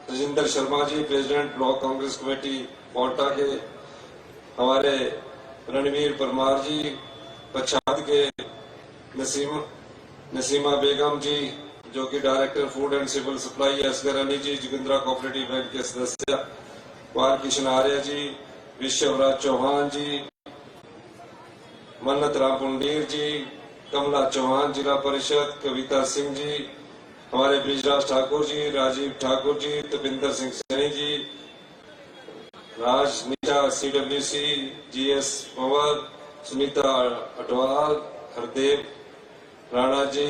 Rajendra Sharma ji, president block Congress committee Ponta के, हमारे रणवीर परमार जी, पच्छाद के नसीमा बेगम जी जो कि director food and civil supply, Asgar Ali ji Jogindra cooperative bank के सदस्य, बालकृष्ण आर्य जी, विश्वराज चौहान जी, मन्नत राम पुंडीर जी, कमला चौहान जिला परिषद, कविता सिंह जी, हमारे ब्रिजराज ठाकुर जी, राजीव ठाकुर जी, तपिंदर सिंह सैनी जी, राज नीचा CWC, GS पवार, सुनीता अटवाल, हरदेव राणा जी,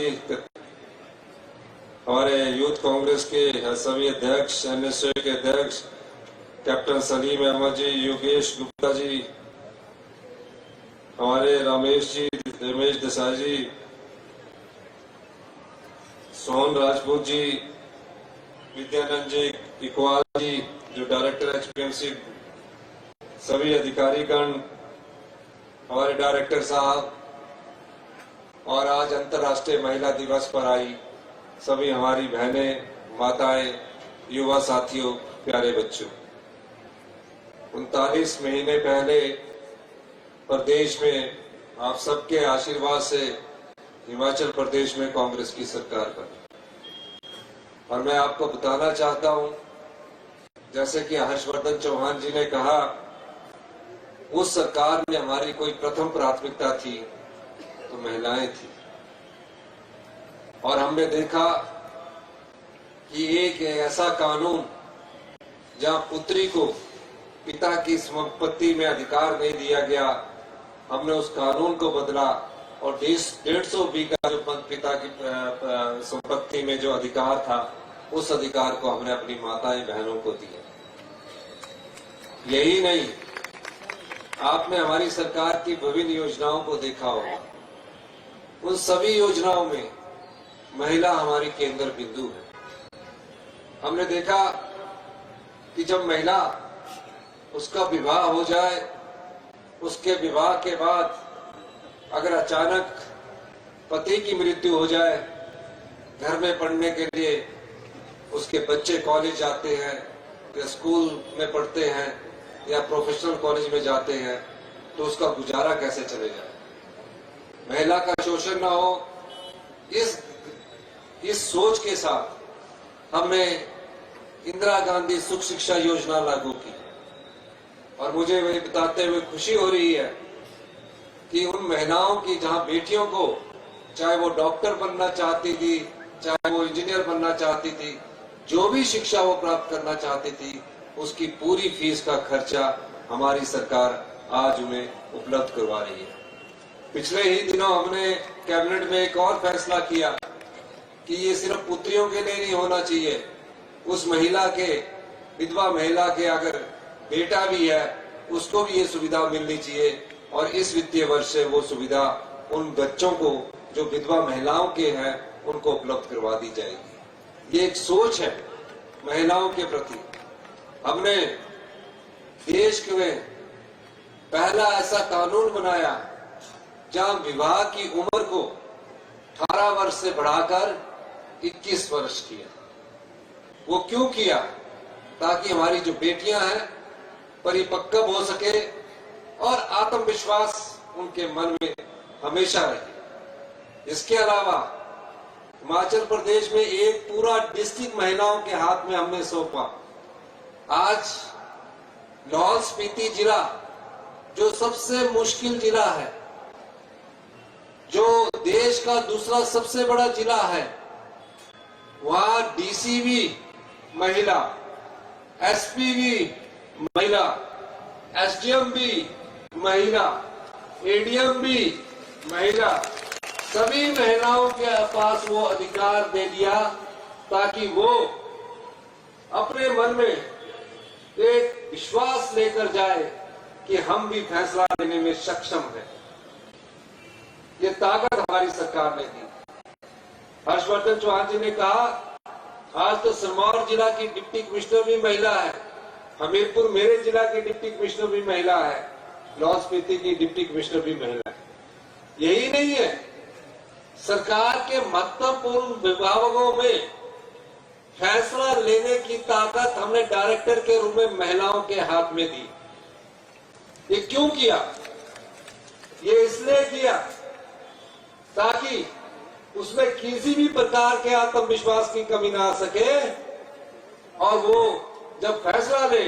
हमारे यूथ कांग्रेस के सभी अध्यक्ष, NSA के अध्यक्ष कैप्टन सलीम अहमद जी, योगेश गुप्ता जी, हमारे रमेश देसाई जी, सोहन राजपूत जी, विद्यानंद जी इकबाल जी जो डायरेक्टर HPMC, सभी अधिकारीगण, हमारे डायरेक्टर साहब, और आज अंतर्राष्ट्रीय महिला दिवस पर आई सभी हमारी बहनें, माताएं, युवा साथियों, प्यारे बच्चों, 39 महीने पहले प्रदेश में आप सबके आशीर्वाद से हिमाचल प्रदेश में कांग्रेस की सरकार बनी। और मैं आपको बताना चाहता हूं, जैसे कि हर्षवर्धन चौहान जी ने कहा, उस सरकार में हमारी कोई प्रथम प्राथमिकता थी तो महिलाएं थी। और हमने देखा कि एक ऐसा कानून जहां पुत्री को पिता की संपत्ति में अधिकार नहीं दिया गया, हमने उस कानून को बदला और 150 बीघा जो पिता की संपत्ति में जो अधिकार था, उस अधिकार को हमने अपनी माताएं बहनों को दिया। यही नहीं, आपने हमारी सरकार की विभिन्न योजनाओं को देखा होगा। उन सभी योजनाओं में महिला हमारी केंद्र बिंदु है। हमने देखा कि जब महिला, उसका विवाह हो जाए, उसके विवाह के बाद अगर अचानक पति की मृत्यु हो जाए, घर में पढ़ने के लिए उसके बच्चे कॉलेज जाते हैं या स्कूल में पढ़ते हैं या प्रोफेशनल कॉलेज में जाते हैं, तो उसका गुजारा कैसे चले जाए, महिला का शोषण न हो, इस सोच के साथ हमने इंदिरा गांधी सुख शिक्षा योजना लागू की। और मुझे वही बताते हुए खुशी हो रही है कि उन महिलाओं की, जहां बेटियों को, चाहे वो डॉक्टर बनना चाहती थी, चाहे वो इंजीनियर बनना चाहती थी, जो भी शिक्षा वो प्राप्त करना चाहती थी, उसकी पूरी फीस का खर्चा हमारी सरकार आज उन्हें उपलब्ध करवा रही है। पिछले ही दिनों हमने कैबिनेट में एक और फैसला किया कि ये सिर्फ पुत्रियों के लिए नहीं होना चाहिए, उस महिला के, विधवा महिला के अगर बेटा भी है, उसको भी ये सुविधा मिलनी चाहिए। और इस वित्तीय वर्ष से वो सुविधा उन बच्चों को जो विधवा महिलाओं के हैं, उनको उपलब्ध करवा दी जाएगी। ये एक सोच है महिलाओं के प्रति। हमने देश में पहला ऐसा कानून बनाया जहां विवाह की उम्र को 18 वर्ष से बढ़ाकर 21 वर्ष किया। वो क्यों किया? ताकि हमारी जो बेटियां हैं परिपक्व हो सके और आत्मविश्वास उनके मन में हमेशा रहे। इसके अलावा हिमाचल प्रदेश में एक पूरा डिस्ट्रिक्ट महिलाओं के हाथ में हमने सौंपा। आज लाहौल स्पीति जिला जो सबसे मुश्किल जिला है, जो देश का दूसरा सबसे बड़ा जिला है, वहां DC भी महिला, SP भी महिला, SDM भी महिला, ADM भी महिला, सभी महिलाओं के पास वो अधिकार दे दिया ताकि वो अपने मन में एक विश्वास लेकर जाए कि हम भी फैसला लेने में सक्षम हैं। ये ताकत हमारी सरकार ने दी। हर्षवर्धन चौहान जी ने कहा, आज तो सिरमौर जिला की डिप्टी कमिश्नर भी महिला है, हमीरपुर मेरे जिला की डिप्टी कमिश्नर भी महिला है, लाहौल स्पीति की डिप्टी कमिश्नर भी महिला है। यही नहीं है, सरकार के महत्वपूर्ण विभागों में फैसला लेने की ताकत हमने डायरेक्टर के रूप में महिलाओं के हाथ में दी। ये क्यों किया? ये इसलिए किया ताकि उसमें किसी भी प्रकार के आत्मविश्वास की कमी ना आ सके और वो जब फैसला ले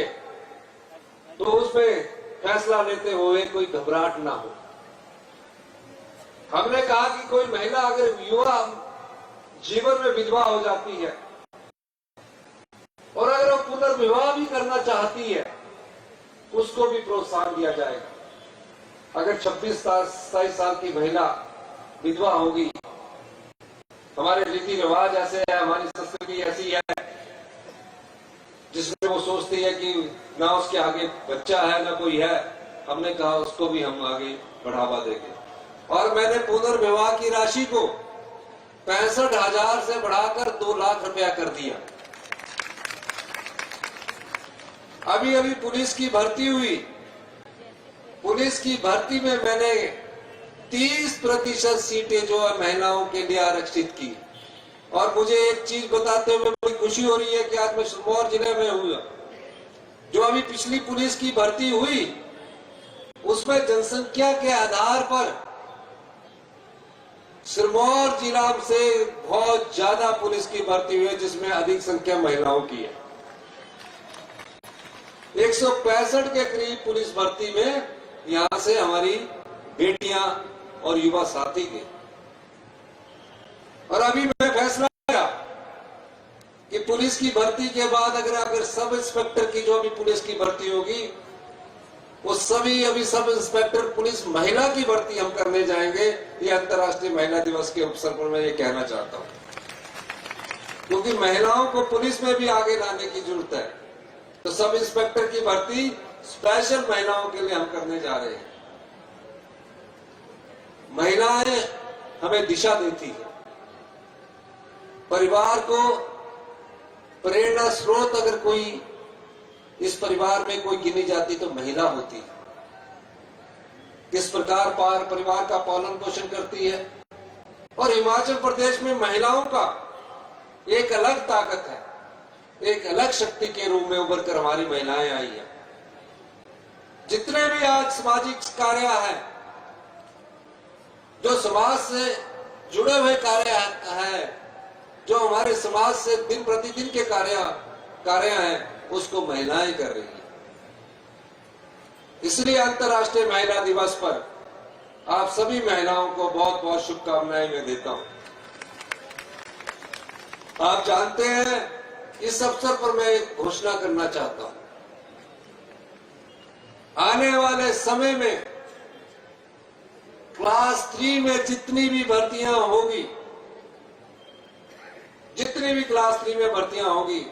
तो उसमें फैसला लेते हुए कोई घबराहट ना हो। हमने कहा कि कोई महिला अगर युवा जीवन में विधवा हो जाती है और अगर वो पुनर्विवाह भी करना चाहती है, उसको भी प्रोत्साहन दिया जाएगा। अगर 26-27 साल की महिला विधवा होगी, हमारे रीति रिवाज ऐसे है, हमारी संस्कृति ऐसी है जिसमें वो सोचती है कि ना उसके आगे बच्चा है ना कोई है, हमने कहा उसको भी हम आगे बढ़ावा देंगे। और मैंने पुनर्विवाह की राशि को 65,000 से बढ़ाकर 2 लाख रुपया कर दिया। अभी अभी पुलिस की भर्ती हुई, पुलिस की भर्ती में मैंने 30% सीटें जो है महिलाओं के लिए आरक्षित की। और मुझे एक चीज बताते हुए बड़ी खुशी हो रही है कि आज मैं सिरमौर जिले में हूँ। जो अभी पिछली पुलिस की भर्ती हुई उसमें जनसंख्या के आधार पर सिरमौर जिला से बहुत ज्यादा पुलिस की भर्ती हुई है, जिसमें अधिक संख्या महिलाओं की है। 165 के करीब पुलिस भर्ती में यहां से हमारी बेटियां और युवा साथी थे। और अभी मैं फैसला किया कि पुलिस की भर्ती के बाद अगर सब इंस्पेक्टर की जो अभी पुलिस की भर्ती होगी वो सभी अभी सब इंस्पेक्टर पुलिस महिला की भर्ती हम करने जाएंगे। ये अंतर्राष्ट्रीय महिला दिवस के अवसर पर मैं ये कहना चाहता हूं, क्योंकि महिलाओं को पुलिस में भी आगे लाने की जरूरत है। तो सब इंस्पेक्टर की भर्ती स्पेशल महिलाओं के लिए हम करने जा रहे हैं। महिलाएं हमें दिशा देती है। परिवार को प्रेरणा स्रोत अगर कोई इस परिवार में कोई गिनी जाती तो महिला होती है। किस प्रकार परिवार का पालन पोषण करती है। और हिमाचल प्रदेश में महिलाओं का एक अलग ताकत है, एक अलग शक्ति के रूप में उभर कर हमारी महिलाएं आई है। जितने भी आज सामाजिक कार्य हैं, जो समाज से जुड़े हुए कार्य हैं, जो हमारे समाज से दिन प्रतिदिन के कार्य हैं, उसको महिलाएं कर रही हैं। इसलिए अंतर्राष्ट्रीय महिला दिवस पर आप सभी महिलाओं को बहुत बहुत शुभकामनाएं मैं देता हूं। आप जानते हैं, इस अवसर पर मैं एक घोषणा करना चाहता हूं। आने वाले समय में क्लास 3 में जितनी भी भर्तियां होगी, जितनी भी क्लास 3 में भर्तियां होगी,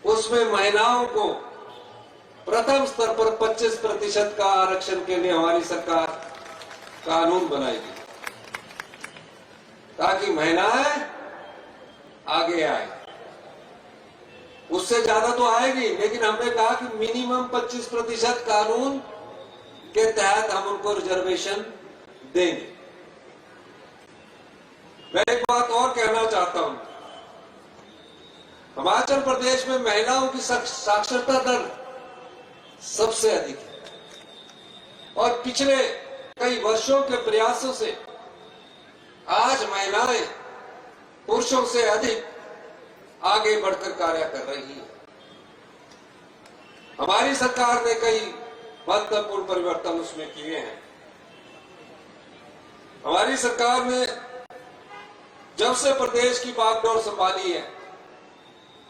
उसमें महिलाओं को प्रथम स्तर पर 25% का आरक्षण के लिए हमारी सरकार कानून बनाएगी, ताकि महिलाएं आगे आए। उससे ज्यादा तो आएगी, लेकिन हमने कहा कि मिनिमम 25% कानून के तहत हम उनको रिजर्वेशन देंगे। मैं एक बात और कहना चाहता हूं। हिमाचल प्रदेश में महिलाओं की साक्षरता दर सबसे अधिक है और पिछले कई वर्षों के प्रयासों से आज महिलाएं पुरुषों से अधिक आगे बढ़कर कार्य कर रही है। हमारी सरकार ने कई महत्वपूर्ण परिवर्तन उसमें किए हैं। हमारी सरकार ने जब से प्रदेश की बागडोर संभाली है,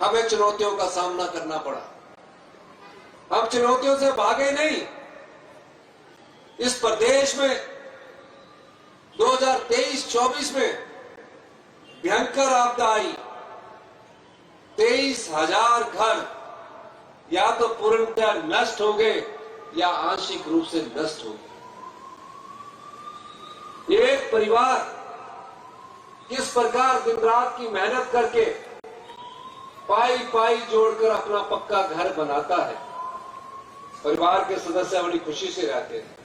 हमें चुनौतियों का सामना करना पड़ा। हम चुनौतियों से भागे नहीं। इस प्रदेश में 2023-24 में भयंकर आपदा आई। 23,000 घर या तो पूर्णतः नष्ट हो गए या आंशिक रूप से नष्ट हो गए। एक परिवार किस प्रकार दिन रात की मेहनत करके पाई पाई जोड़कर अपना पक्का घर बनाता है, परिवार के सदस्य बड़ी खुशी से रहते हैं।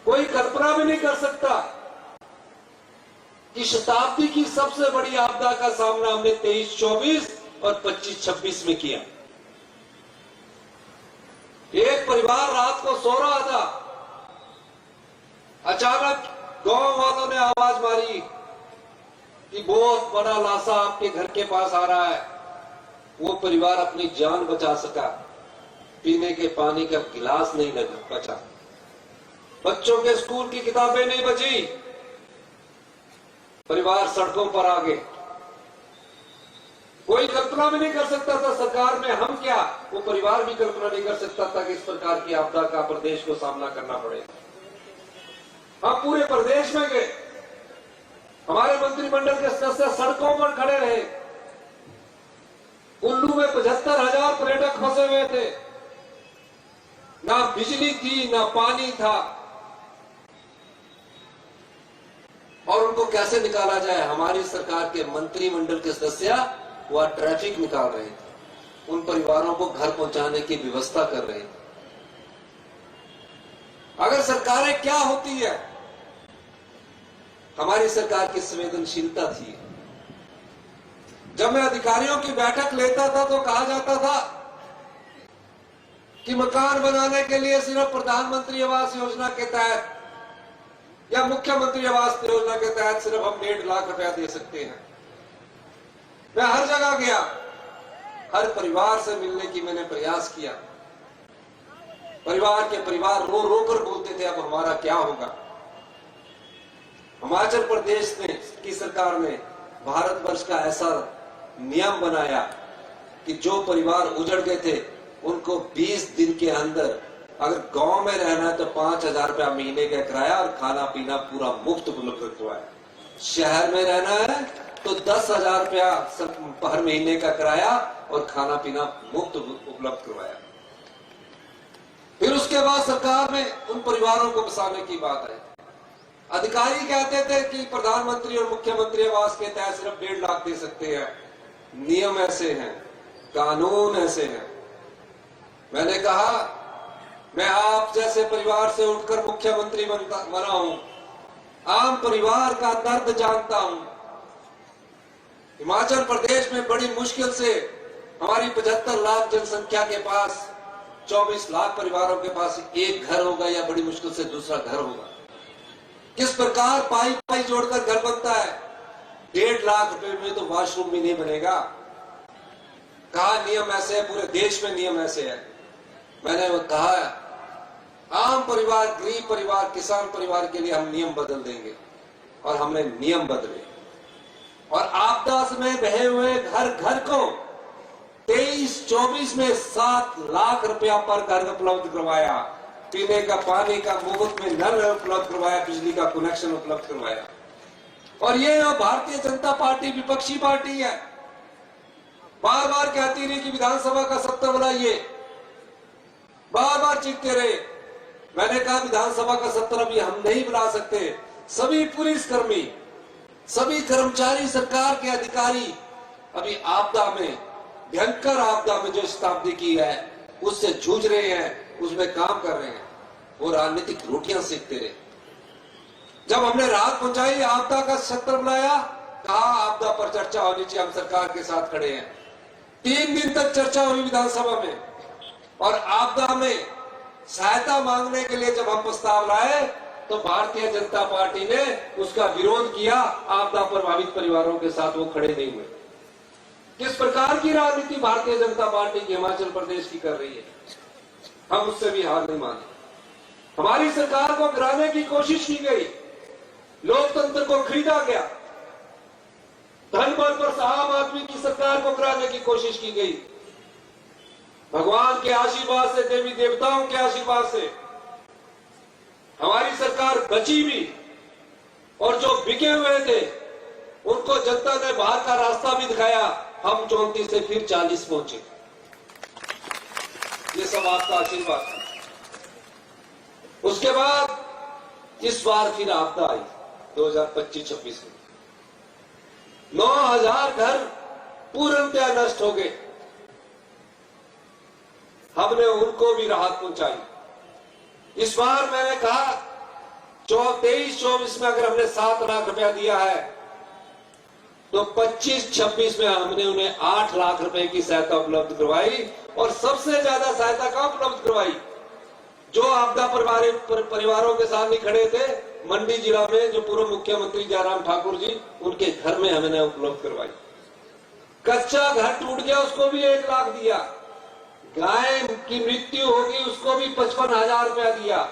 कोई कल्पना भी नहीं कर सकता कि शताब्दी की सबसे बड़ी आपदा का सामना हमने 23-24 और 25-26 में किया। एक परिवार रात को सो रहा था, अचानक गांव वालों ने आवाज मारी कि बहुत बड़ा लाशा आपके घर के पास आ रहा है। वो परिवार अपनी जान बचा सका, पीने के पानी का गिलास नहीं बचा, बच्चों के स्कूल की किताबें नहीं बची, परिवार सड़कों पर आ गए। कोई कल्पना भी नहीं कर सकता था, सरकार में हम क्या, वो परिवार भी कल्पना नहीं कर सकता था कि इस प्रकार की आपदा का प्रदेश को सामना करना पड़ेगा। हम पूरे प्रदेश में गए, हमारे मंत्रिमंडल के सदस्य सड़कों पर खड़े रहे। कुल्लू में 75,000 पर्यटक फंसे हुए थे, ना बिजली थी ना पानी था, और उनको कैसे निकाला जाए। हमारी सरकार के मंत्रिमंडल के सदस्य वह ट्रैफिक निकाल रहे थे, उन परिवारों को घर पहुंचाने की व्यवस्था कर रहे थे। अगर सरकारें क्या होती है, हमारी सरकार की संवेदनशीलता थी। जब मैं अधिकारियों की बैठक लेता था तो कहा जाता था कि मकान बनाने के लिए सिर्फ प्रधानमंत्री आवास योजना के तहत या मुख्यमंत्री आवास योजना के तहत सिर्फ हम 1.5 लाख रुपया दे सकते हैं। मैं हर जगह गया, हर परिवार से मिलने की मैंने प्रयास किया। परिवार रो रो कर बोलते थे अब हमारा क्या होगा। हिमाचल प्रदेश की सरकार ने भारतवर्ष का ऐसा नियम बनाया कि जो परिवार उजड़ गए थे उनको 20 दिन के अंदर, अगर गांव में रहना है तो 5,000 रुपया महीने का किराया और खाना पीना पूरा मुफ्त उपलब्ध करवाया। शहर में रहना है तो 10,000 रुपया हर महीने का किराया और खाना पीना मुफ्त उपलब्ध करवाया। फिर उसके बाद सरकार ने उन परिवारों को बसाने की बात है। अधिकारी कहते थे कि प्रधानमंत्री और मुख्यमंत्री आवास के तहत सिर्फ 1.5 लाख दे सकते हैं। नियम ऐसे हैं, कानून ऐसे हैं। मैंने कहा मैं आप जैसे परिवार से उठकर मुख्यमंत्री बना हूं, आम परिवार का दर्द जानता हूं। हिमाचल प्रदेश में बड़ी मुश्किल से हमारी 75 लाख जनसंख्या के पास 24 लाख परिवारों के पास एक घर होगा या बड़ी मुश्किल से दूसरा घर होगा। किस प्रकार पाई जोड़कर घर बनता है। 1.5 लाख रुपए में तो वॉशरूम भी नहीं बनेगा। कहा नियम ऐसे है, पूरे देश में नियम ऐसे है। मैंने वो कहा आम परिवार, गरीब परिवार, किसान परिवार के लिए हम नियम बदल देंगे, और हमने नियम बदले और आपदा में बहे हुए घर घर को 23-24 में 7 लाख रुपया पर घर उपलब्ध करवाया। पीने का पानी का मुफ्त में नल उपलब्ध करवाया, बिजली का कनेक्शन उपलब्ध करवाया। और ये भारतीय जनता पार्टी विपक्षी पार्टी है, बार बार कहती रही कि विधानसभा का सत्र बुलाइए, बार बार चिढ़ते रहे। मैंने कहा विधानसभा का सत्र अभी हम नहीं बुला सकते। सभी पुलिसकर्मी, सभी कर्मचारी, सरकार के अधिकारी अभी आपदा में, भयंकर आपदा में जो शताब्दी की है उससे जूझ रहे हैं, उसमें काम कर रहे हैं। वो राजनीतिक रोटियां सेकते रहे। जब हमने राहत पहुंचाई, आपदा का सत्र बुलाया, कहा आपदा पर चर्चा होनी चाहिए, हम सरकार के साथ खड़े हैं। 3 दिन तक चर्चा हुई विधानसभा में, और आपदा में सहायता मांगने के लिए जब हम प्रस्ताव लाए तो भारतीय जनता पार्टी ने उसका विरोध किया। आपदा प्रभावित परिवारों के साथ वो खड़े नहीं हुए। किस प्रकार की राजनीति भारतीय जनता पार्टी की हिमाचल प्रदेश की कर रही है, हम उससे भी हार नहीं माने। हमारी सरकार को गिराने की कोशिश की गई, लोकतंत्र को खरीदा गया, धन बल पर आम आदमी की सरकार को गिराने की कोशिश की गई। भगवान के आशीर्वाद से, देवी देवताओं के आशीर्वाद से हमारी सरकार बची भी, और जो बिके हुए थे उनको जनता ने बाहर का रास्ता भी दिखाया। हम 34 से फिर 40 पहुंचे। ये सब आपका आशीर्वाद था। उसके बाद इस बार फिर आपदा आई 2025-26 में। 9,000 घर पूर्णतया नष्ट हो गए। हमने उनको भी राहत पहुंचाई। इस बार मैंने कहा 23-24 में अगर हमने 7 लाख रुपया दिया है तो 25-26 में हमने उन्हें 8 लाख रुपए की सहायता उपलब्ध करवाई। और सबसे ज्यादा सहायता कहां उपलब्ध करवाई? जो आपदा परिवारों के साथ नहीं खड़े थे, मंडी जिला में जो पूर्व मुख्यमंत्री जयराम ठाकुर जी, उनके घर में हमने उपलब्ध करवाई। कच्चा घर टूट गया, उसको भी 1 लाख दिया। गाय की मृत्यु होगी, उसको भी 55,000 रुपया दिया।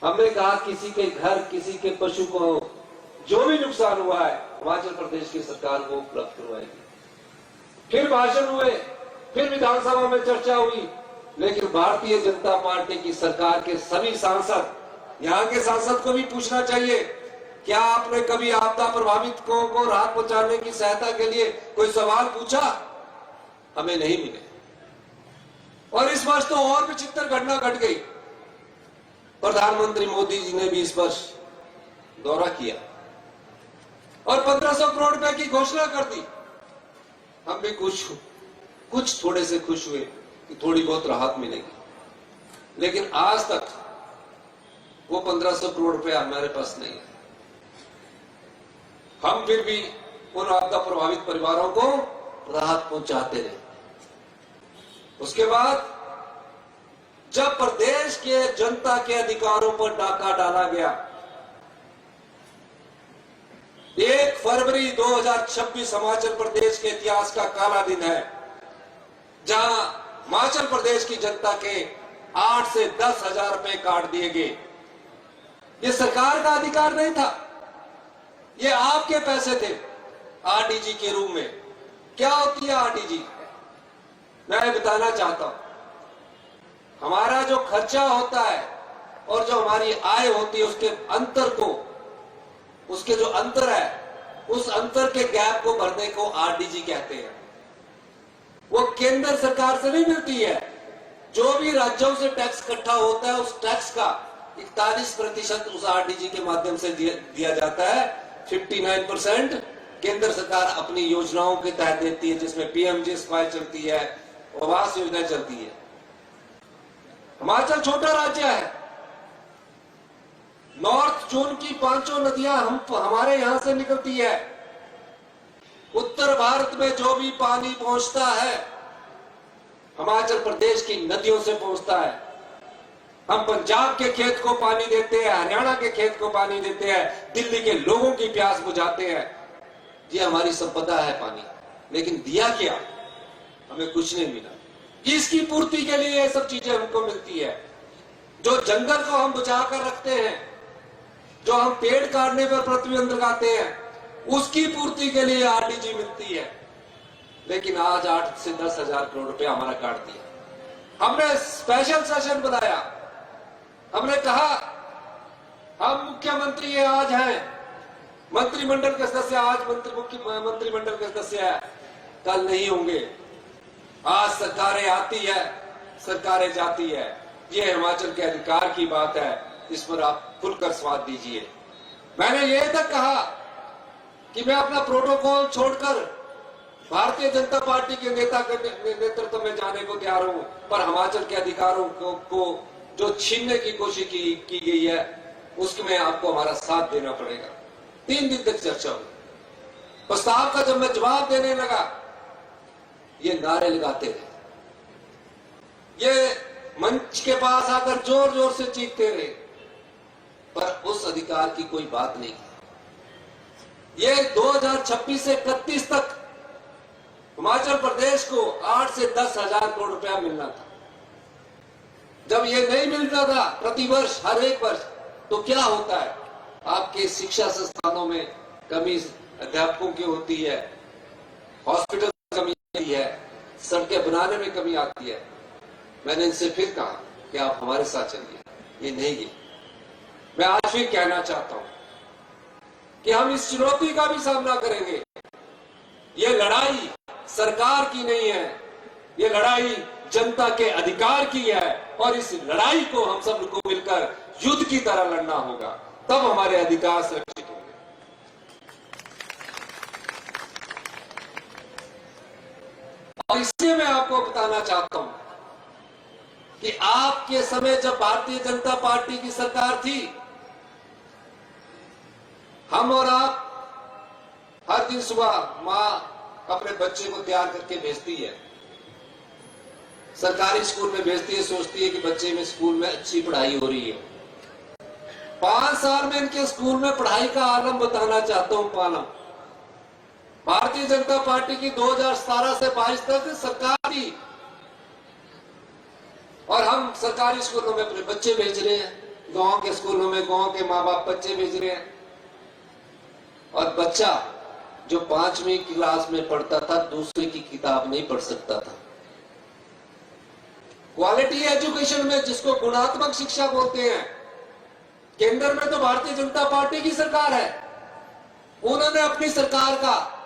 हमने कहा किसी के घर, किसी के पशु को जो भी नुकसान हुआ है, हिमाचल प्रदेश की सरकार को उपलब्ध करवाएगी। फिर भाषण हुए, फिर विधानसभा में चर्चा हुई, लेकिन भारतीय जनता पार्टी की सरकार के सभी सांसद, यहाँ के सांसद को भी पूछना चाहिए, क्या आपने कभी आपदा प्रभावित को राहत पहुंचाने की सहायता के लिए कोई सवाल पूछा? हमें नहीं मिले। और इस वर्ष तो और विचित्र घटना घट गई। प्रधानमंत्री मोदी जी ने भी इस वर्ष दौरा किया और 1500 करोड़ रुपए की घोषणा कर दी। हम भी कुछ थोड़े से खुश हुए कि थोड़ी बहुत राहत मिलेगी, लेकिन आज तक वो 1500 करोड़ रुपया हमारे पास नहीं है। हम फिर भी उन आपदा प्रभावित परिवारों को राहत पहुंचाते रहे। उसके बाद जब प्रदेश के जनता के अधिकारों पर डाका डाला गया, 1 फरवरी 2026 हिमाचल प्रदेश के इतिहास का काला दिन है, जहां हिमाचल प्रदेश की जनता के 8 से 10,000 रुपए काट दिए गए। ये सरकार का अधिकार नहीं था, ये आपके पैसे थे आरडीजी के रूप में। क्या होती है आरडीजी? मैं बताना चाहता हूं। हमारा जो खर्चा होता है और जो हमारी आय होती है, उसके अंतर को, उसके जो अंतर है, उस अंतर के गैप को भरने को आरडीजी कहते हैं। वो केंद्र सरकार से नहीं मिलती है। जो भी राज्यों से टैक्स इकट्ठा होता है, उस टैक्स का 41% उस आरडीजी के माध्यम से दिया जाता है। 59% केंद्र सरकार अपनी योजनाओं के तहत देती है, जिसमें पीएमजीएसवाई चलती है, आवास योजना चलती है। हिमाचल छोटा राज्य है। नॉर्थ जोन की 5 नदियां हमारे यहां से निकलती है। उत्तर भारत में जो भी पानी पहुंचता है, हिमाचल प्रदेश की नदियों से पहुंचता है। हम पंजाब के खेत को पानी देते हैं, हरियाणा के खेत को पानी देते हैं, दिल्ली के लोगों की प्यास बुझाते हैं। ये हमारी संपदा है पानी, लेकिन दिया क्या? हमें कुछ नहीं मिला। इसकी पूर्ति के लिए ये सब चीजें हमको मिलती है। जो जंगल को हम बचा कर रखते हैं, जो हम पेड़ काटने पर प्रतिबंध लगाते हैं, उसकी पूर्ति के लिए आरडीजी मिलती है। लेकिन आज 8 से 10,000 करोड़ रुपया हमारा काट दिया। हमने स्पेशल सेशन बुलाया। हमने कहा हम मुख्यमंत्री आज हैं, मंत्रिमंडल के सदस्य आज मंत्रिमंडल के सदस्य है, कल नहीं होंगे। आज सरकारें आती है, सरकारें जाती है। ये हिमाचल के अधिकार की बात है, इस पर आप खुलकर स्वाद दीजिए। मैंने ये तक कहा कि मैं अपना प्रोटोकॉल छोड़कर भारतीय जनता पार्टी के नेता के नेतृत्व में जाने को तैयार हूं, पर हिमाचल के अधिकारों को जो छीनने की कोशिश की गई है, उसमें आपको हमारा साथ देना पड़ेगा। 3 दिन तक चर्चा हुई। प्रस्ताव का जब मैं जवाब देने लगा, ये नारे लगाते रहे, ये मंच के पास आकर जोर जोर से चीखते रहे, पर उस अधिकार की कोई बात नहीं की। ये 2026 से 31 तक हिमाचल प्रदेश को 8 से 10,000 करोड़ रुपया मिलना था। जब ये नहीं मिलता था प्रतिवर्ष, हर एक वर्ष, तो क्या होता है? आपके शिक्षा संस्थानों में कमी अध्यापकों की होती है, हॉस्पिटल कमी आती है, सड़कें बनाने में कमी आती है। मैंने इनसे फिर कहा कि आप हमारे साथ चलिए, ये नहीं है। मैं आज फिर कहना चाहता हूं कि हम इस चुनौती का भी सामना करेंगे। ये लड़ाई सरकार की नहीं है, ये लड़ाई जनता के अधिकार की है, और इस लड़ाई को हम सब को मिलकर युद्ध की तरह लड़ना होगा, तब हमारे अधिकार सुरक्षित होंगे। और इसलिए मैं आपको बताना चाहता हूं कि आपके समय जब भारतीय जनता पार्टी की सरकार थी, हम और आप हर दिन सुबह माँ अपने बच्चे को तैयार करके भेजती है, सरकारी स्कूल में भेजती है, सोचती है कि बच्चे में स्कूल में अच्छी पढ़ाई हो रही है। 5 साल में इनके स्कूल में पढ़ाई का आलम बताना चाहता हूं। पालम भारतीय जनता पार्टी की 2017 से 22 तक सरकार थी और हम सरकारी स्कूलों में अपने बच्चे भेज रहे हैं, गांव के स्कूलों में गांव के माँ बाप बच्चे भेज रहे हैं। और बच्चा जो 5वीं क्लास में पढ़ता था दूसरे की किताब नहीं पढ़ सकता था। क्वालिटी एजुकेशन में, जिसको गुणात्मक शिक्षा बोलते हैं, केंद्र में तो भारतीय जनता पार्टी की सरकार है। उन्होंने अपनी सरकार का,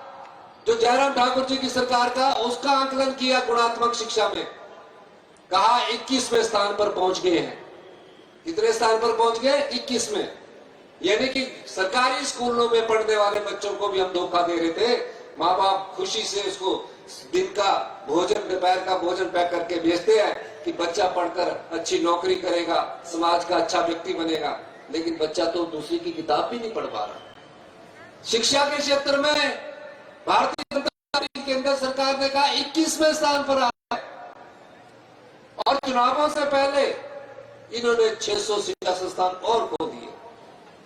जो जयराम ठाकुर जी की सरकार का, उसका आकलन किया गुणात्मक शिक्षा में, कहा 21वें स्थान पर पहुंच गए हैं। कितने स्थान पर पहुंच गए? 21 में। यानी कि सरकारी स्कूलों में पढ़ने वाले बच्चों को भी हम धोखा दे रहे थे। माँ बाप खुशी से उसको दिन का भोजन, दोपहर का भोजन पैक करके भेजते हैं कि बच्चा पढ़कर अच्छी नौकरी करेगा, समाज का अच्छा व्यक्ति बनेगा, लेकिन बच्चा तो दूसरी की किताब भी नहीं पढ़ पा रहा। शिक्षा के क्षेत्र में भारतीय जनता पार्टी केंद्र सरकार ने कहा 21वें स्थान पर आ है और चुनावों से पहले इन्होंने 600 शिक्षा संस्थान और खोल दिए।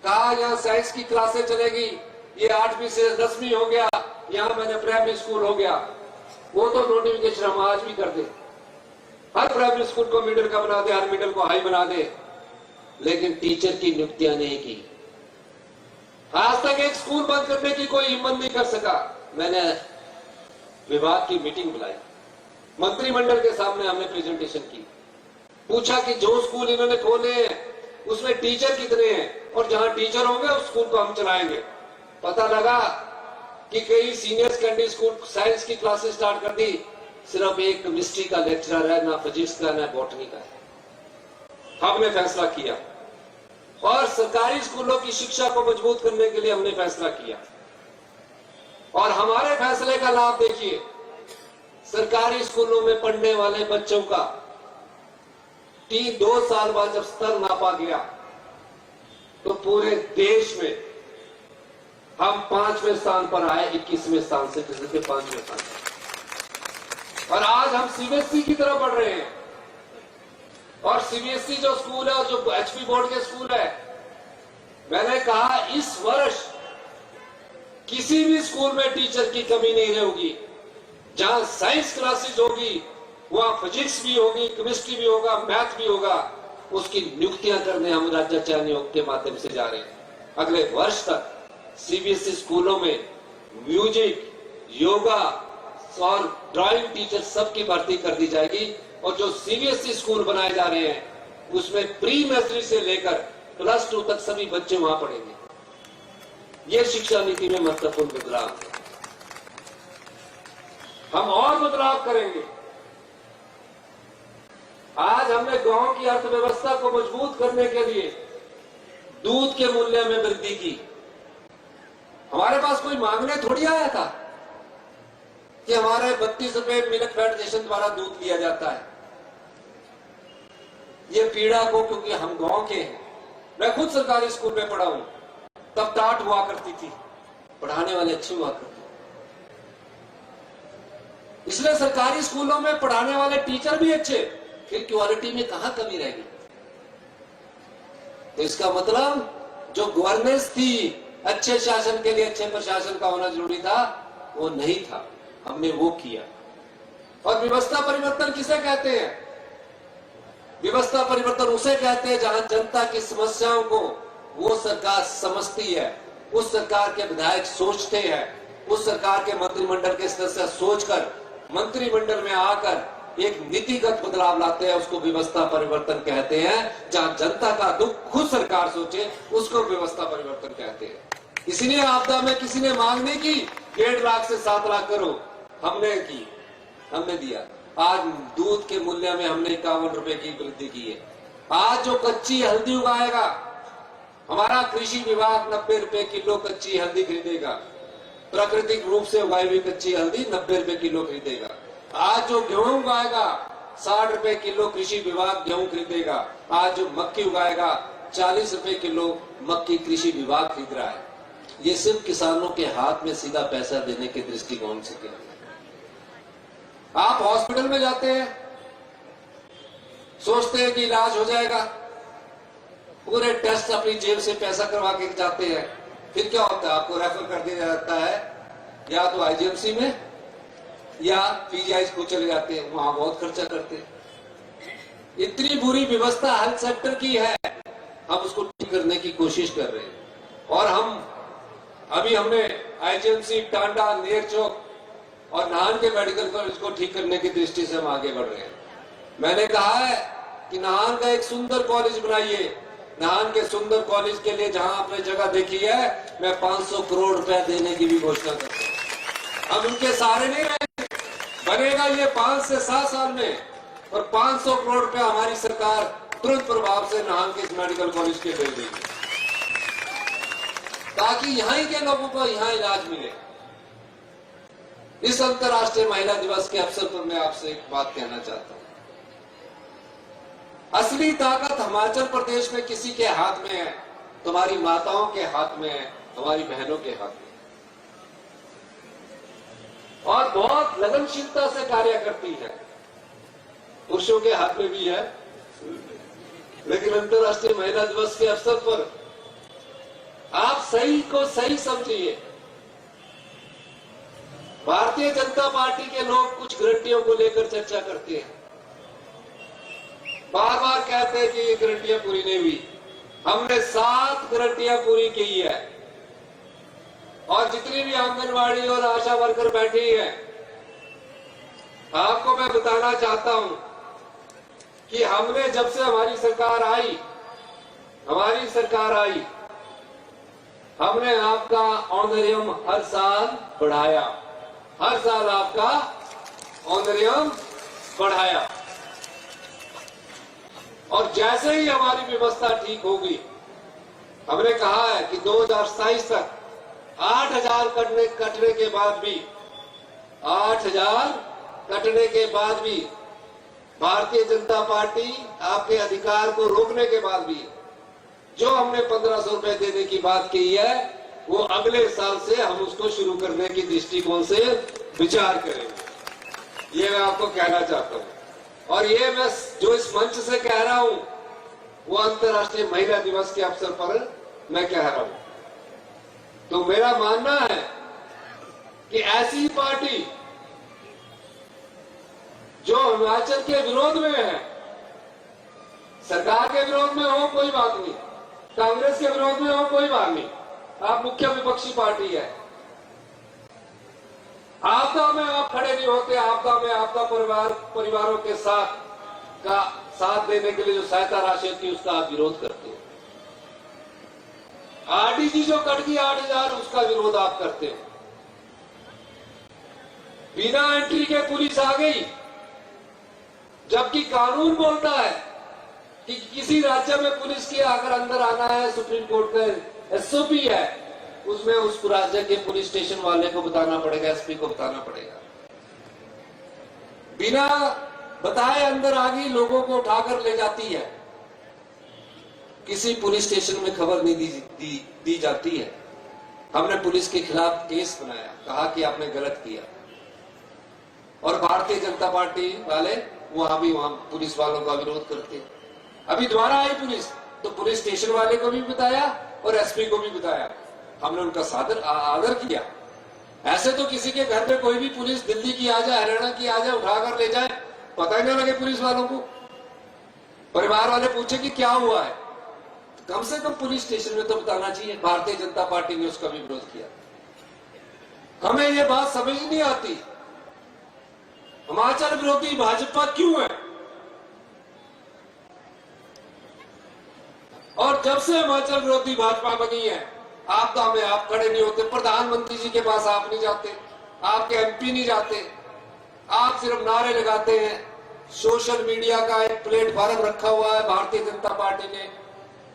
कहा यहाँ साइंस की क्लासें चलेगी, ये 8वीं से 10वीं हो गया, यहाँ मैंने प्राइमरी स्कूल हो गया। वो तो नोटिफिकेशन हम आज भी कर दे, हर प्राइमरी स्कूल को मिडिल का बना दे, हर मिडिल को हाई बना दे, लेकिन टीचर की नियुक्तियां नहीं की। आज तक एक स्कूल बंद करने की कोई हिम्मत नहीं कर सका। मैंने विभाग की मीटिंग बुलाई, मंत्रिमंडल के सामने हमने प्रेजेंटेशन की, पूछा कि जो स्कूल इन्होंने खोले हैं उसमें टीचर कितने हैं, और जहां टीचर होंगे उस स्कूल को हम चलाएंगे। पता लगा कि कई सीनियर सेकेंडरी स्कूल साइंस की क्लासेस स्टार्ट कर दी, सिर्फ एक केमिस्ट्री का लेक्चरर है, ना फिजिक्स का ना बॉटनी का है। हमने फैसला किया और सरकारी स्कूलों की शिक्षा को मजबूत करने के लिए हमने फैसला किया। और हमारे फैसले का लाभ देखिए, सरकारी स्कूलों में पढ़ने वाले बच्चों का 2 साल बाद जब स्तर नापा गया तो पूरे देश में हम 5वें स्थान पर आए, 21वें स्थान से किसी के 5वें स्थान पर। और आज हम सीबीएसई की तरफ बढ़ रहे हैं। और सीबीएसई जो स्कूल है और जो एचपी बोर्ड के स्कूल है, मैंने कहा इस वर्ष किसी भी स्कूल में टीचर की कमी नहीं रहेगी। जहां साइंस क्लासेस होगी वहां फिजिक्स भी होगी, केमिस्ट्री भी होगा, मैथ भी होगा। उसकी नियुक्तियां करने हम राज्य चयन आयोग के माध्यम से जा रहे हैं। अगले वर्ष तक सीबीएसई स्कूलों में म्यूजिक, योगा और ड्राइंग टीचर सबकी भर्ती कर दी जाएगी। और जो सीबीएसई स्कूल बनाए जा रहे हैं उसमें प्री नर्सरी से लेकर +2 तक सभी बच्चे वहां पढ़ेंगे। यह शिक्षा नीति में महत्वपूर्ण बदलाव है। हम और बदलाव करेंगे। आज हमने गांव की अर्थव्यवस्था को मजबूत करने के लिए दूध के मूल्य में वृद्धि की। हमारे पास कोई मांगने थोड़ी आया था कि हमारे 32 रुपए मिल्क फेडरेशन द्वारा दूध लिया जाता है। ये पीड़ा को, क्योंकि हम गांव के हैं, मैं खुद सरकारी स्कूल में पढ़ा हूं, तब डांट हुआ करती थी, पढ़ाने वाले अच्छे हुआ करते, इसलिए सरकारी स्कूलों में पढ़ाने वाले टीचर भी अच्छे, फिर क्वालिटी में कहां कमी रहेगी। तो इसका मतलब जो गवर्नेंस थी, अच्छे शासन के लिए अच्छे प्रशासन का होना जरूरी था, वो नहीं था, हमने वो किया। और व्यवस्था परिवर्तन किसे कहते हैं? व्यवस्था परिवर्तन उसे कहते हैं जहां जनता की समस्याओं को वो सरकार समझती है, उस सरकार के विधायक सोचते हैं, उस सरकार के मंत्रिमंडल के स्तर से सोचकर मंत्रिमंडल में आकर एक नीतिगत बदलाव लाते हैं, उसको व्यवस्था परिवर्तन कहते हैं। जहां जनता का दुख खुद सरकार सोचे, उसको व्यवस्था परिवर्तन कहते हैं। इसीलिए आपदा में किसी ने मांग नहीं की 1.5 लाख से 7 लाख करो, हमने की, हमने दिया। आज दूध के मूल्य में हमने 51 रुपए की वृद्धि की है। आज जो कच्ची हल्दी उगाएगा, हमारा कृषि विभाग 90 रुपए किलो कच्ची हल्दी खरीदेगा। प्राकृतिक रूप से उगाई हुई कच्ची हल्दी 90 रुपए किलो खरीदेगा। आज जो गेहूं उगाएगा 60 रुपए किलो कृषि विभाग गेहूं खरीदेगा। आज जो मक्की उगाएगा 40 रुपए किलो मक्की कृषि विभाग खरीद रहा है। ये सिर्फ किसानों के हाथ में सीधा पैसा देने के दृष्टिकोण से किया गया। आप हॉस्पिटल में जाते हैं, सोचते हैं कि इलाज हो जाएगा, पूरे टेस्ट अपनी जेब से पैसा करवा के जाते हैं, फिर क्या होता है, आपको रेफर कर दिया जाता है या तो आईजीएमसी में या पीजीआई को चले जाते हैं, वहां बहुत खर्चा करते हैं। इतनी बुरी व्यवस्था हेल्थ सेक्टर की है, हम उसको ठीक करने की कोशिश कर रहे हैं। और हमने आईजीएमसी, टांडा, नेरचौक और नाहन के मेडिकल कॉलेज को ठीक करने की दृष्टि से हम आगे बढ़ रहे हैं। मैंने कहा है कि नाहन का एक सुंदर कॉलेज बनाइए। नाहन के सुंदर कॉलेज के लिए जहां आपने जगह देखी है, मैं 500 करोड़ रुपया देने की भी घोषणा करता हूं। अब उनके सहारे नहीं रहेंगे, बनेगा ये 5 से 7 साल में, और 500 करोड़ रुपया हमारी सरकार तुरंत प्रभाव से नाहन के मेडिकल कॉलेज के दे देगी, ताकि यहां के लोगों को यहां इलाज मिले। इस अंतर्राष्ट्रीय महिला दिवस के अवसर पर मैं आपसे एक बात कहना चाहता हूं। असली ताकत हिमाचल प्रदेश में किसी के हाथ में है, तुम्हारी माताओं के हाथ में है, हमारी बहनों के हाथ में, और बहुत लगनशीलता से कार्य करती है। पुरुषों के हाथ में भी है, लेकिन अंतर्राष्ट्रीय महिला दिवस के अवसर पर आप सही को सही समझिए। भारतीय जनता पार्टी के लोग कुछ गारंटियों को लेकर चर्चा करते हैं, बार बार कहते हैं कि ये गारंटियां पूरी नहीं हुई। हमने 7 गारंटियां पूरी की है, और जितनी भी आंगनवाड़ी और आशा वर्कर बैठी है, आपको मैं बताना चाहता हूं कि हमने जब से हमारी सरकार आई, हमने आपका ऑनरियम हर साल बढ़ाया, हर साल आपका ऑनरियम बढ़ाया। और जैसे ही हमारी व्यवस्था ठीक होगी, हमने कहा है कि 2027 तक 8,000 कटने के बाद भी 8,000 कटने के बाद भी भारतीय जनता पार्टी आपके अधिकार को रोकने के बाद भी जो हमने 1,500 रुपए देने की बात की है, वो अगले साल से हम उसको शुरू करने की दृष्टिकोण से विचार करेंगे। ये मैं आपको कहना चाहता हूं। और ये मैं जो इस मंच से कह रहा हूं, वो अंतर्राष्ट्रीय महिला दिवस के अवसर पर मैं कह रहा हूं। तो मेरा मानना है कि ऐसी पार्टी जो हिमाचल के विरोध में है, सरकार के विरोध में हो कोई बात नहीं, कांग्रेस के विरोध में हो कोई बात नहीं, आप मुख्य विपक्षी पार्टी है, आपदा में आप खड़े नहीं होते, आपदा में आपका परिवारों के साथ देने के लिए जो सहायता राशि थी उसका आप विरोध करते हो। आरडीजी जो कट गई 8,000, उसका विरोध आप करते हो। बिना एंट्री के पुलिस आ गई, जबकि कानून बोलता है कि किसी राज्य में पुलिस के अगर अंदर आना है, सुप्रीम कोर्ट का एसओपी है, उसमें उस राज्य के पुलिस स्टेशन वाले को बताना पड़ेगा, एसपी को बताना पड़ेगा। बिना बताए अंदर आ गई, लोगों को उठाकर ले जाती है, किसी पुलिस स्टेशन में खबर नहीं दी जाती है। हमने पुलिस के खिलाफ केस बनाया, कहा कि आपने गलत किया, और भारतीय जनता पार्टी वाले वहां पुलिस वालों का विरोध करते हैं। अभी दोबारा आई पुलिस, तो पुलिस स्टेशन वाले को भी बताया और एसपी को भी बताया, हमने उनका आदर किया। ऐसे तो किसी के घर में कोई भी पुलिस दिल्ली की आ जाए, हरियाणा की आ जाए, उठाकर ले जाए, पता ही ना लगे पुलिस वालों को। परिवार वाले पूछे कि क्या हुआ है, तो कम से कम पुलिस स्टेशन में तो बताना चाहिए। भारतीय जनता पार्टी ने उसका भी विरोध किया। हमें ये बात समझ नहीं आती, हिमाचल विरोधी भाजपा क्यों है? और जब से हिमाचल विरोधी भाजपा बनी है, आपदा में आप खड़े नहीं होते, प्रधानमंत्री जी के पास आप नहीं जाते, आपके एमपी नहीं जाते, आप सिर्फ नारे लगाते हैं। सोशल मीडिया का एक प्लेटफॉर्म रखा हुआ है भारतीय जनता पार्टी ने,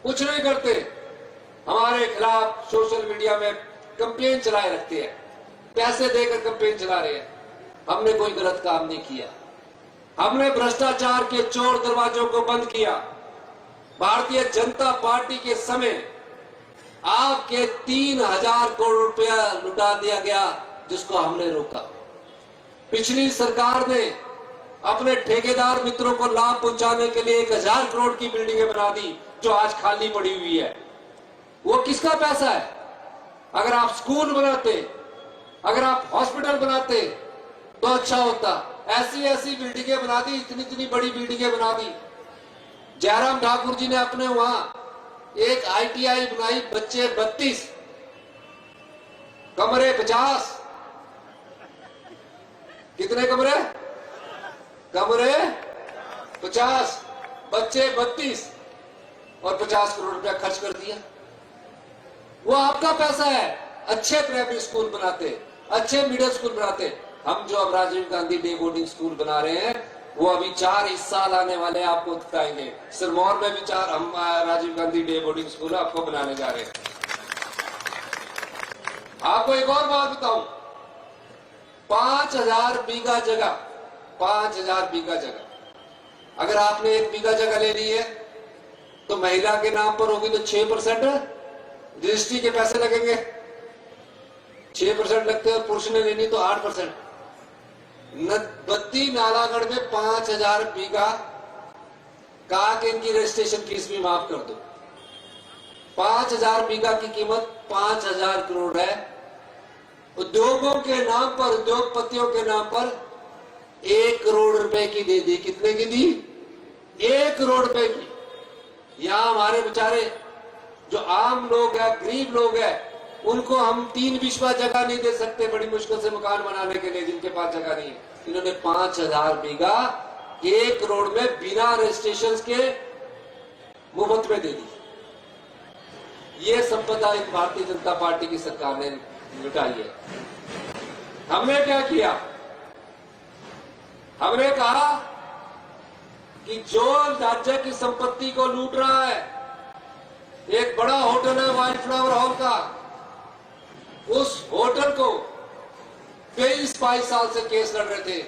कुछ नहीं करते। हमारे खिलाफ सोशल मीडिया में कंपेन चलाए रखते हैं, पैसे देकर कंपेन चला रहे हैं। हमने कोई गलत काम नहीं किया, हमने भ्रष्टाचार के चोर दरवाजों को बंद किया। भारतीय जनता पार्टी के समय आपके 3,000 करोड़ रुपया लुटा दिया गया, जिसको हमने रोका। पिछली सरकार ने अपने ठेकेदार मित्रों को लाभ पहुंचाने के लिए 1,000 करोड़ की बिल्डिंगें बना दी, जो आज खाली पड़ी हुई है। वो किसका पैसा है? अगर आप स्कूल बनाते, अगर आप हॉस्पिटल बनाते तो अच्छा होता। ऐसी ऐसी बिल्डिंगें बना दी, इतनी इतनी बड़ी बिल्डिंगें बना दी। जयराम ठाकुर जी ने अपने वहां एक ITI बनाई, बच्चे 32, कमरे 50। कितने कमरे? कमरे 50, बच्चे 32 और 50 करोड़ रुपया खर्च कर दिया। वो आपका पैसा है। अच्छे प्राइमरी स्कूल बनाते, अच्छे मिडिल स्कूल बनाते। हम जो अब Rajiv Gandhi day boarding school बना रहे हैं, वो अभी 4 इस साल आने वाले आपको बताएंगे। सिरमौर में भी 4 हम Rajiv Gandhi day boarding school आपको बनाने जा रहे हैं। आपको एक और बात बताऊं, 5,000 बीघा जगह, 5,000 बीघा जगह, अगर आपने 1 बीघा जगह ले ली है तो महिला के नाम पर होगी तो 6% रजिस्ट्री के पैसे लगेंगे, 6% लगते हैं। और पुरुष ने लेनी तो 8%। बत्ती नालागढ़ में 5,000 बीघा कहा कि इनकी रजिस्ट्रेशन फीस भी माफ कर दो। 5,000 बीघा की कीमत 5,000 करोड़ है। उद्योगों के नाम पर, उद्योगपतियों के नाम पर 1 करोड़ रुपए की दे दी। कितने की दी? 1 करोड़ रुपए की। यहां हमारे बेचारे जो आम लोग हैं, गरीब लोग हैं, उनको हम 3 बिस्वा जगह नहीं दे सकते बड़ी मुश्किल से मकान बनाने के लिए, जिनके पास जगह नहीं है। इन्होंने 5,000 बीघा 1 करोड़ में बिना रजिस्ट्रेशन के मुफ्त में दे दी। ये संपदा एक भारतीय जनता पार्टी की सरकार ने लुटाई है। हमने क्या किया? हमने कहा कि जो राज्य की संपत्ति को लूट रहा है, एक बड़ा होटल है व्हाइट फ्लावर हॉल का, उस होटल को 23-22 साल से केस लड़ रहे थे।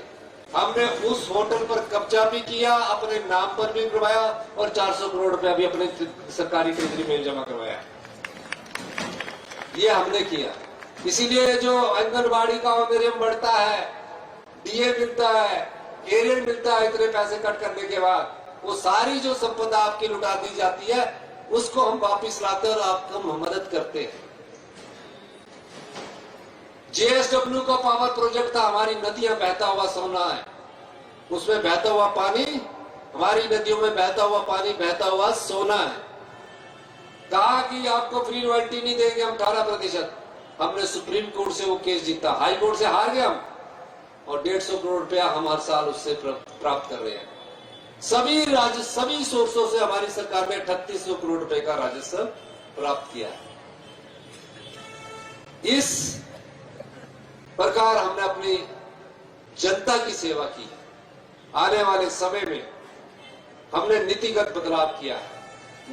हमने उस होटल पर कब्जा भी किया, अपने नाम पर भी करवाया और 400 करोड़ रुपया भी अपने सरकारी ट्रेजरी में जमा करवाया। ये हमने किया। इसीलिए जो आंगनबाड़ी का ऑनरेरियम बढ़ता है, DA मिलता है, एरियर मिलता है, इतने पैसे कट करने के बाद, वो सारी जो संपदा आपकी लुटा दी जाती है, उसको हम वापिस लाते और आपको मदद करते हैं। JSW का पावर प्रोजेक्ट था, हमारी नदियां बहता हुआ सोना है, उसमें बहता हुआ पानी, हमारी नदियों में बहता हुआ पानी बहता हुआ सोना है। कहा कि आपको फ्री रॉयल्टी नहीं देंगे हम 18%। हमने सुप्रीम कोर्ट से वो केस जीता, हाई कोर्ट से हार गए हम, और 150 करोड़ रुपया हम हर साल उससे प्राप्त कर रहे हैं। सभी सोर्सों से हमारी सरकार ने 3800 करोड़ रुपए का राजस्व प्राप्त किया है। इस प्रकार हमने अपनी जनता की सेवा की है। आने वाले समय में हमने नीतिगत बदलाव किया है,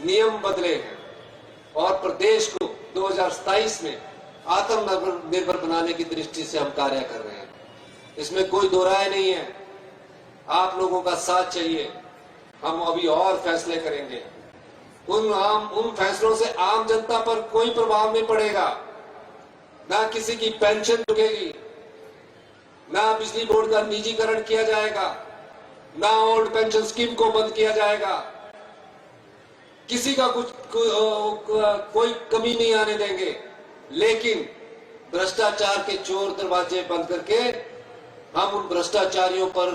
नियम बदले हैं और प्रदेश को 2027 में आत्मनिर्भर बनाने की दृष्टि से हम कार्य कर रहे हैं। इसमें कोई दो राय नहीं है। आप लोगों का साथ चाहिए। हम अभी और फैसले करेंगे। उन फैसलों से आम जनता पर कोई प्रभाव नहीं पड़ेगा। ना किसी की पेंशन रुकेगी, ना बिजली बोर्ड का निजीकरण किया जाएगा, ना ओल्ड पेंशन स्कीम को बंद किया जाएगा। किसी का कोई कमी नहीं आने देंगे। लेकिन भ्रष्टाचार के चोर दरवाजे बंद करके हम उन भ्रष्टाचारियों पर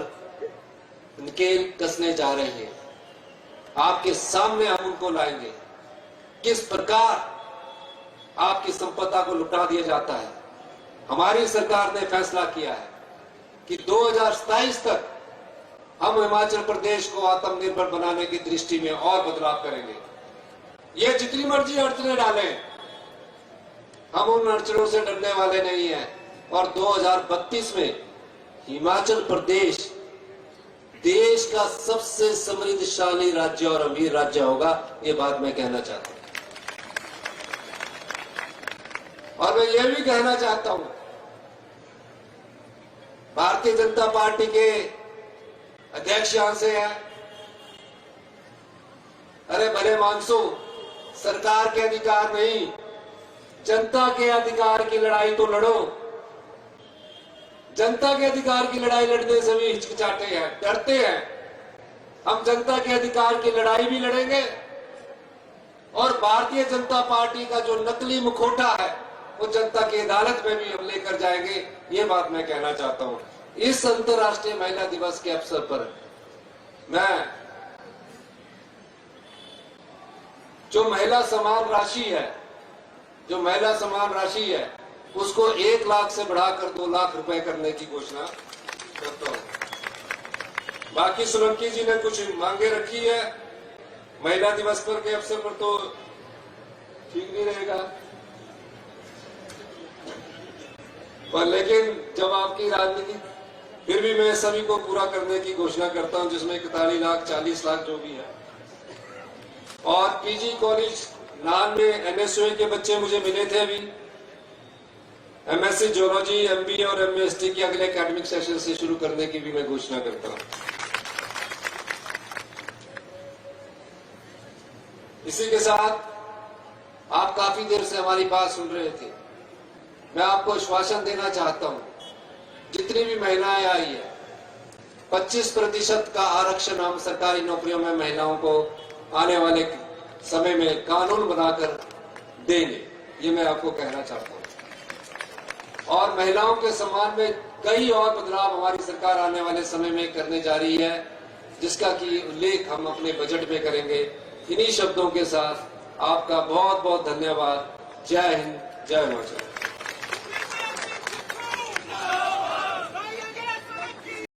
नकेल कसने जा रहे हैं। आपके सामने हम उनको लाएंगे, किस प्रकार आपकी संपदा को लुटा दिया जाता है। हमारी सरकार ने फैसला किया है कि 2027 तक हम हिमाचल प्रदेश को आत्मनिर्भर बनाने की दृष्टि में और बदलाव करेंगे। ये जितनी मर्जी अड़चने डालें, हम उन अड़चनों से डरने वाले नहीं हैं। और 2032 में हिमाचल प्रदेश देश का सबसे समृद्धशाली राज्य और अमीर राज्य होगा। ये बात मैं कहना चाहता हूं। और मैं ये भी कहना चाहता हूं, भारतीय जनता पार्टी के अध्यक्ष यहां से हैं। अरे भले मानसो, सरकार के अधिकार नहीं, जनता के अधिकार की लड़ाई तो लड़ो। जनता के अधिकार की लड़ाई लड़ने से भी हिचकिचाते हैं, डरते हैं। हम जनता के अधिकार की लड़ाई भी लड़ेंगे और भारतीय जनता पार्टी का जो नकली मुखौटा है वो जनता की अदालत में भी हम लेकर जाएंगे। ये बात मैं कहना चाहता हूं। इस अंतर्राष्ट्रीय महिला दिवस के अवसर पर मैं जो महिला सम्मान राशि है उसको 1 लाख से बढ़ाकर 2 लाख रुपए करने की घोषणा करता हूं। बाकी सोलंकी जी ने कुछ मांगे रखी है महिला दिवस पर के अवसर पर, तो ठीक नहीं रहेगा, पर लेकिन जब आपकी राजनीति, फिर भी मैं सभी को पूरा करने की घोषणा करता हूं, जिसमें 41 लाख 40 लाख जो भी है। और पीजी कॉलेज नान में एमएसयू के बच्चे मुझे मिले थे अभी, एमएससी जियोलॉजी, एमबीए और एमएसटी की अगले एकेडमिक सेशन से शुरू करने की भी मैं घोषणा करता हूं। इसी के साथ आप काफी देर से हमारी बात सुन रहे थे। मैं आपको आश्वासन देना चाहता हूं, जितनी भी महिलाएं आई है 25% का आरक्षण हम सरकारी नौकरियों में महिलाओं को आने वाले समय में कानून बनाकर देंगे। ये मैं आपको कहना चाहता हूं। और महिलाओं के सम्मान में कई और बदलाव हमारी सरकार आने वाले समय में करने जा रही है, जिसका कि उल्लेख हम अपने बजट में करेंगे। इन्हीं शब्दों के साथ आपका बहुत बहुत धन्यवाद। जय हिंद, जय हिमाचल।